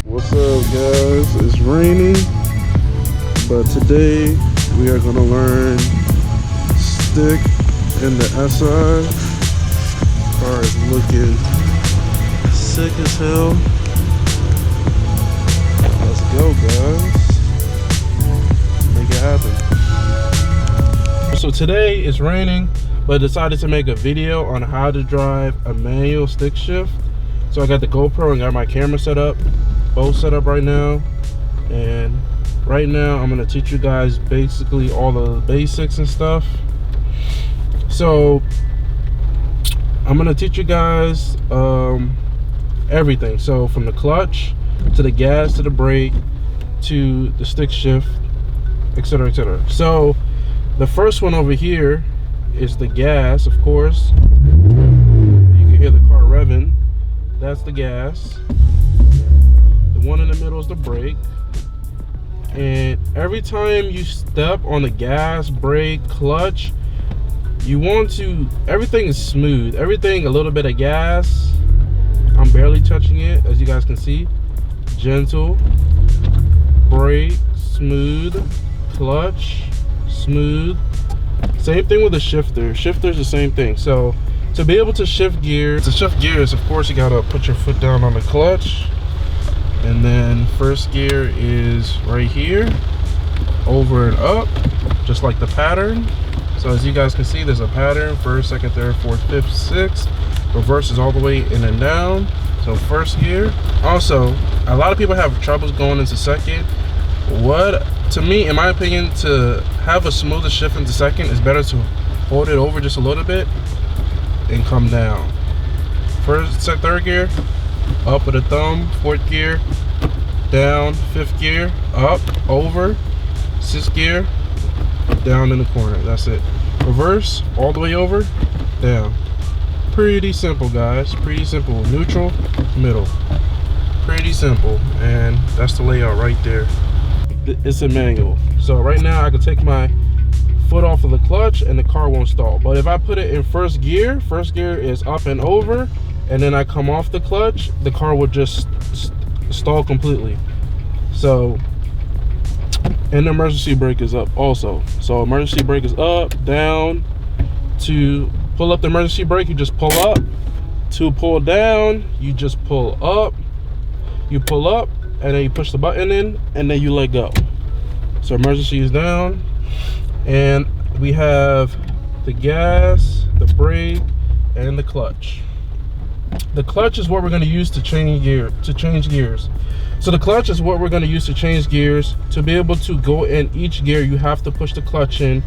What's up, guys? It's raining, but today we are gonna learn stick in the SI. Car is looking sick as hell. Let's go, guys. Make it happen. So today it's raining, but I decided to make a video on how to drive a manual stick shift. So I got the GoPro and got my camera set up. Both set up right now, and right now I'm going to teach you guys basically all the basics and stuff. So I'm going to teach you guys everything, so from the clutch to the gas to the brake to the stick shift, etc, etc. So the first one over here is the gas, of course. You can hear the car revving. That's the gas. One in the middle is the brake, and every time you step on the gas, brake, clutch, you want to, everything is smooth, everything a little bit of gas. I'm barely touching it, as you guys can see. Gentle, brake, smooth, clutch, smooth. Same thing with the shifter. Shifter's the same thing. So to be able to shift gears, of course you gotta put your foot down on the clutch. And then first gear is right here, over and up, just like the pattern. So as you guys can see, there's a pattern: first, second, third, fourth, fifth, sixth. Reverse is all the way in and down. So first gear. Also, a lot of people have troubles going into second. To me, in my opinion, to have a smoother shift into second, is better to hold it over just a little bit and come down. First, third gear, up with a thumb. Fourth gear, down. Fifth gear, up, over. Sixth gear, down in the corner. That's it. Reverse, all the way over, down. Pretty simple, guys. Pretty simple. Neutral, middle. Pretty simple. And that's the layout right there. It's a manual. So right now I can take my foot off of the clutch and the car won't stall. But if I put it in first gear is up and over, and then I come off the clutch, the car would just stall completely. So, and the emergency brake is up also. So emergency brake is up, down. To pull up the emergency brake, you just pull up. To pull down, you just pull up. You pull up, and then you push the button in, and then you let go. So emergency is down. And we have the gas, the brake, and the clutch. The clutch is what we're going to use to change gears. So the clutch is what we're going to use to change gears. To be able to go in each gear, you have to push the clutch in.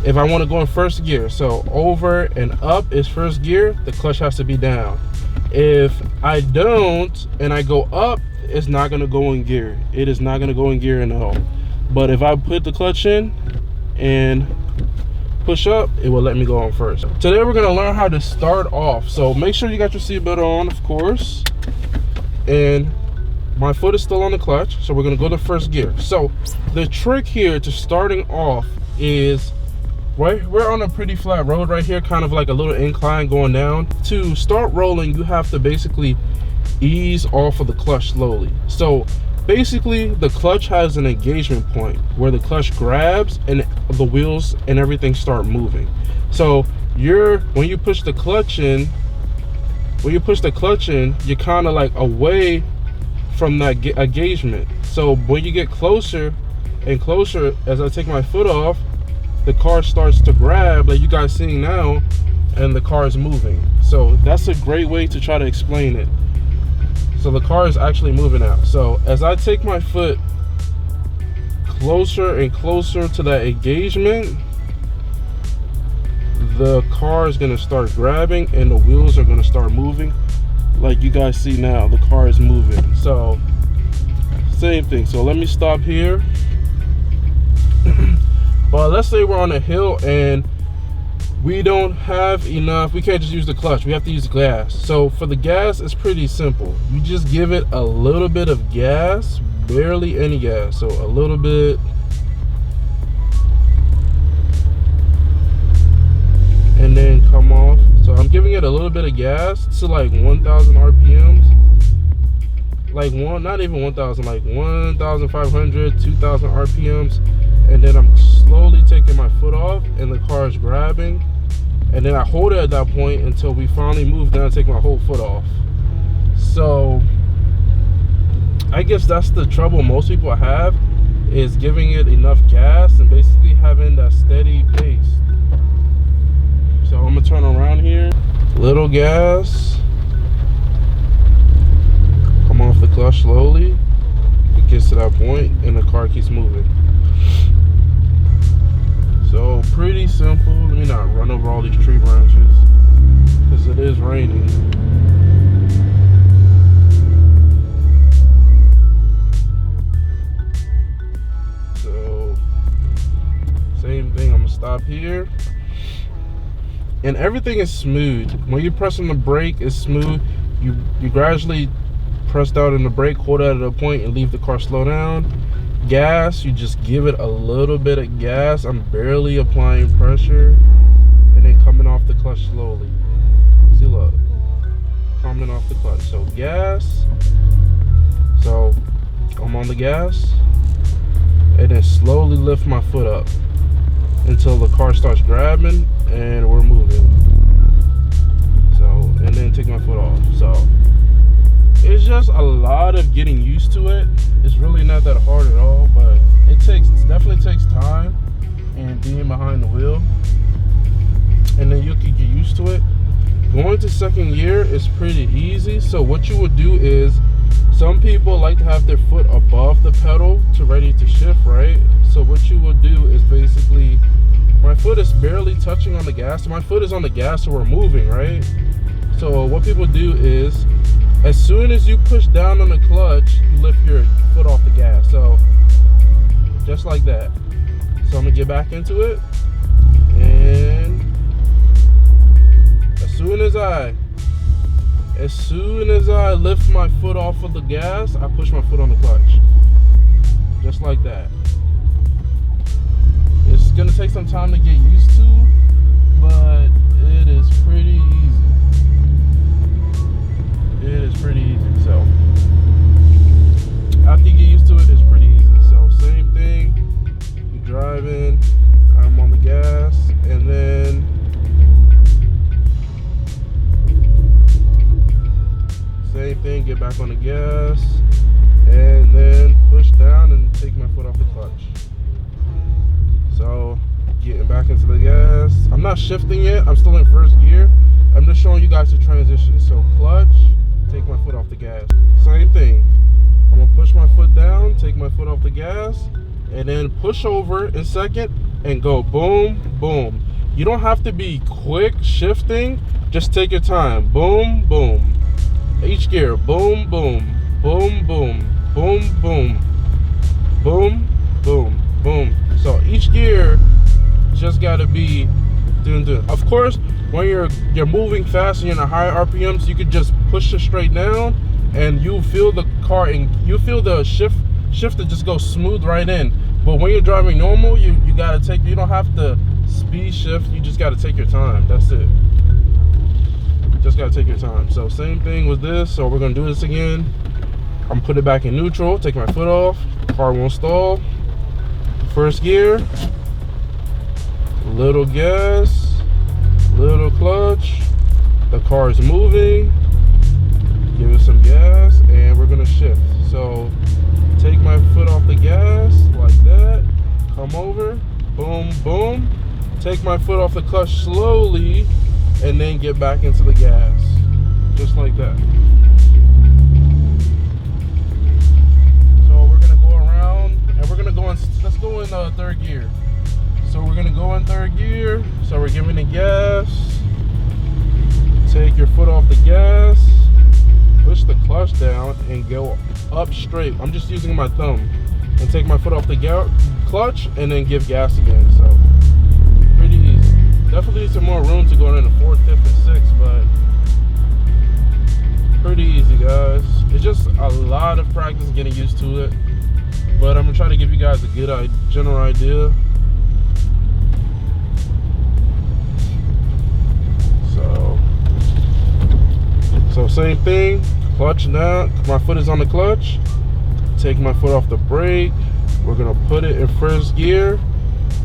If I want to go in first gear, so over and up is first gear, the clutch has to be down. If I don't and I go up, it's not going to go in gear. It is not going to go in gear in the hole. But if I put the clutch in and push up, it will let me go on first. Today we're going to learn how to start off. So make sure you got your seatbelt on, of course. And my foot is still on the clutch, so we're going to go to first gear. So the trick here to starting off is, we're on a pretty flat road right here, kind of like a little incline going down. To start rolling, you have to basically ease off of the clutch slowly. So basically the clutch has an engagement point where the clutch grabs and the wheels and everything start moving. So when you push the clutch in, you're kind of like away from that engagement. So when you get closer and closer, as I take my foot off, the car starts to grab, like you guys seeing now, and the car is moving. So that's a great way to try to explain it. So the car is actually moving out. So as I take my foot closer and closer to that engagement, the car is going to start grabbing and the wheels are going to start moving. Like you guys see now, the car is moving. So same thing. So let me stop here. But let's say we're on a hill and we don't have enough, we can't just use the clutch, we have to use gas. So for the gas, it's pretty simple. You just give it a little bit of gas, barely any gas, so a little bit. And then come off. So I'm giving it a little bit of gas to like 1,000 RPMs. Like not even 1,000, like 1,500, 2,000 RPMs. And then I'm slowly taking my foot off and the car is grabbing. And then I hold it at that point until we finally move down and take my whole foot off. So I guess that's the trouble most people have, is giving it enough gas and basically having that steady pace. So I'm gonna turn around here, little gas, come off the clutch slowly. It gets to that point and the car keeps moving. So pretty simple. Let me not run over all these tree branches because it is raining. So same thing, I'm gonna stop here. And everything is smooth. When you're pressing the brake, it's smooth. You gradually press down on the brake, hold it at a point and leave the car slow down. Gas, you just give it a little bit of gas. I'm barely applying pressure. And then coming off the clutch slowly. See, look. Coming off the clutch. So gas. So I'm on the gas. And then slowly lift my foot up until the car starts grabbing and we're moving. So, and then take my foot off. So it's just a lot of getting used to it. It's really not that hard at all, but it definitely takes time and being behind the wheel, and then you can get used to it. Going to second gear is pretty easy. So what you would do is, some people like to have their foot above the pedal to ready to shift, right? So what you would do is basically, my foot is barely touching on the gas. My foot is on the gas, so we're moving, right? So what people do is, as soon as you push down on the clutch, you lift your foot off the gas. So just like that. So I'm gonna get back into it. And as soon as I lift my foot off of the gas, I push my foot on the clutch. Just like that. It's gonna take some time to get used to, but it is pretty easy. It is pretty easy. So after you get used to it, it's pretty easy. So same thing, you driving, I'm on the gas, and then same thing, get back on the gas, and then push down and take my foot off the clutch. So getting back into the gas, I'm not shifting yet, I'm still in first gear. I'm just showing you guys the transition. So clutch, take my foot off the gas. Same thing, I'm gonna push my foot down, take my foot off the gas, and then push over in second and go boom, boom. You don't have to be quick shifting, just take your time. Boom, boom. Each gear, boom, boom, boom, boom, boom, boom, boom, boom, boom. So each gear just gotta be doing. Of course, when you're moving fast and you're in a higher RPMs, you could just push it straight down and you feel the car and you feel the shifter just go smooth right in. But when you're driving normal, you don't have to speed shift, you just gotta take your time. That's it. Just gotta take your time. So same thing with this. So we're gonna do this again. I'm put it back in neutral, take my foot off, car won't stall. First gear, little gas, little clutch, the car is moving, give it some gas, and we're gonna shift. So take my foot off the gas like that, come over, boom, boom, take my foot off the clutch slowly, and then get back into the gas, just like that. So we're gonna go around, and we're gonna go in, let's go in third gear. So we're gonna go in third gear, so we're giving it gas, take your foot off the gas, push the clutch down, and go up straight. I'm just using my thumb, and take my foot off the clutch, and then give gas again. So Definitely need some more room to go into 4th, 5th, and 6th, but pretty easy, guys. It's just a lot of practice getting used to it, but I'm gonna try to give you guys a good general idea. So same thing, clutch now. My foot is on the clutch. Take my foot off the brake. We're gonna put it in first gear.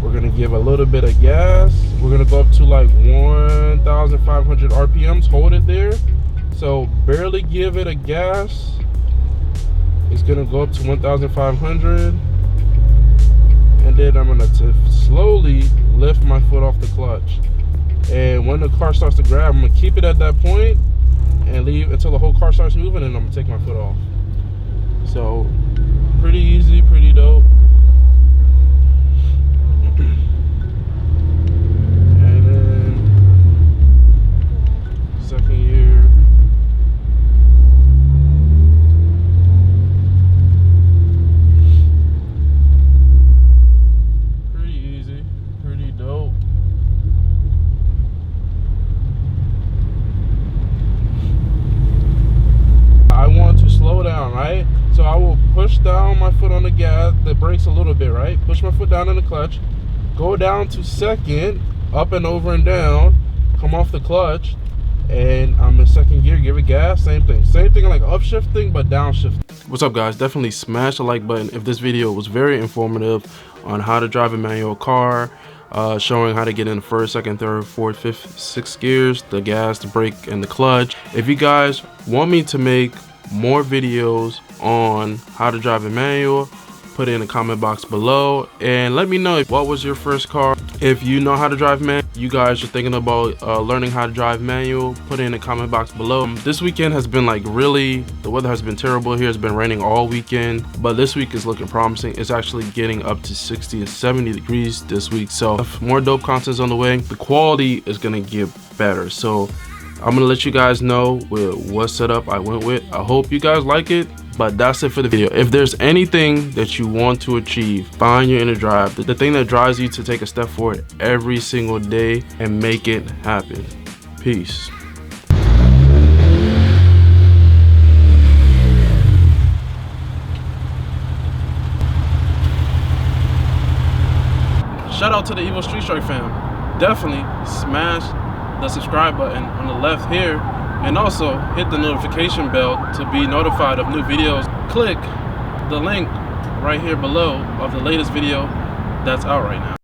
We're gonna give a little bit of gas. We're gonna go up to like 1,500 RPMs. Hold it there. So barely give it a gas. It's gonna go up to 1,500. And then I'm gonna slowly lift my foot off the clutch. And when the car starts to grab, I'm gonna keep it at that point and leave until the whole car starts moving, and I'm gonna take my foot off. So pretty easy, pretty dope. And then second gear. Pretty easy, pretty dope. I want to slow down, right? So I will push down my foot on the gas, the brakes a little bit, right? Push my foot down in the clutch, go down to second, up and over and down, come off the clutch, and I'm in second gear, give it gas, same thing. Same thing like upshifting, but downshifting. What's up, guys? Definitely smash the like button if this video was very informative on how to drive a manual car, showing how to get in the 1st, 2nd, 3rd, 4th, 5th, 6th gears, the gas, the brake, and the clutch. If you guys want me to make more videos on how to drive a manual, put it in the comment box below and let me know what was your first car. If you know how to drive manual, you guys are thinking about learning how to drive manual, put it in the comment box below. This weekend has been like really, the weather has been terrible here. It's been raining all weekend, but this week is looking promising. It's actually getting up to 60 and 70 degrees this week, so more dope content's on the way. The quality is gonna get better, so I'm gonna let you guys know what setup I went with. I hope you guys like it, but that's it for the video. If there's anything that you want to achieve, find your inner drive, the thing that drives you to take a step forward every single day and make it happen. Peace. Shout out to the Evil Street Strike fam. Definitely smash the subscribe button on the left here, and also hit the notification bell to be notified of new videos. Click the link right here below of the latest video that's out right now.